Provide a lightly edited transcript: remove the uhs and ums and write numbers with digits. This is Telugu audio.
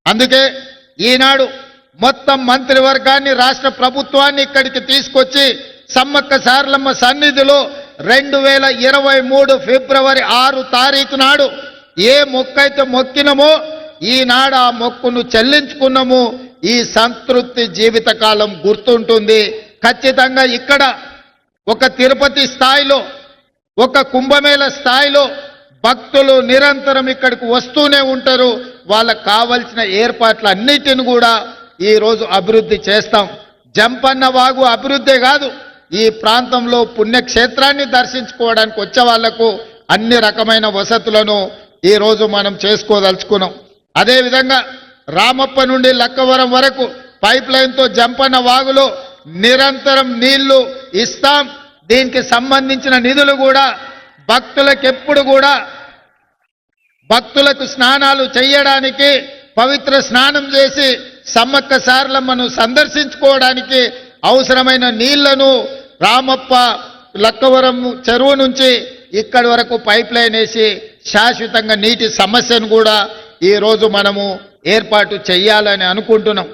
అందుకే ఈనాడు మొత్తం మంత్రివర్గాన్ని రాష్ట్ర ప్రభుత్వాన్ని ఇక్కడికి తీసుకొచ్చి సమ్మక్క సారలమ్మ సన్నిధిలో 2023 ఫిబ్రవరి 6 తారీఖు నాడు ఏ మొక్కైతే మొక్కినమో ఈనాడు ఆ మొక్కును చెల్లించుకున్నాము. ఈ సంతృప్తి జీవితకాలం గుర్తుంటుంది. ఖచ్చితంగా ఇక్కడ ఒక తిరుపతి స్థాయిలో ఒక కుంభమేళ స్థాయిలో భక్తులు నిరంతరం ఇక్కడికి వస్తూనే ఉంటారు. వాళ్ళకు కావలసిన ఏర్పాట్లన్నిటిని కూడా ఈరోజు అభివృద్ధి చేస్తాం. జంపన్న వాగు అభివృద్ధి కాదు, ఈ ప్రాంతంలో పుణ్యక్షేత్రాన్ని దర్శించుకోవడానికి వచ్చే వాళ్లకు అన్ని రకమైన వసతులను ఈరోజు మనం చేసుకోదలుచుకున్నాం. అదేవిధంగా రామప్ప నుండి లక్కవరం వరకు పైప్ లైన్తో జంపన్న వాగులో నిరంతరం నీళ్లు ఇస్తాం. దీనికి సంబంధించిన నిధులు కూడా భక్తులకు స్నానాలు చేయడానికి, పవిత్ర స్నానం చేసి సమ్మక్క సారలమ్మను సందర్శించుకోవడానికి అవసరమైన నీళ్లను రామప్ప లక్కవరం చెరువు నుంచి ఇక్కడి వరకు పైప్ లైన్ వేసి శాశ్వతంగా నీటి సమస్యను కూడా ఈరోజు మనము ఏర్పాటు చేయాలని అనుకుంటున్నాం.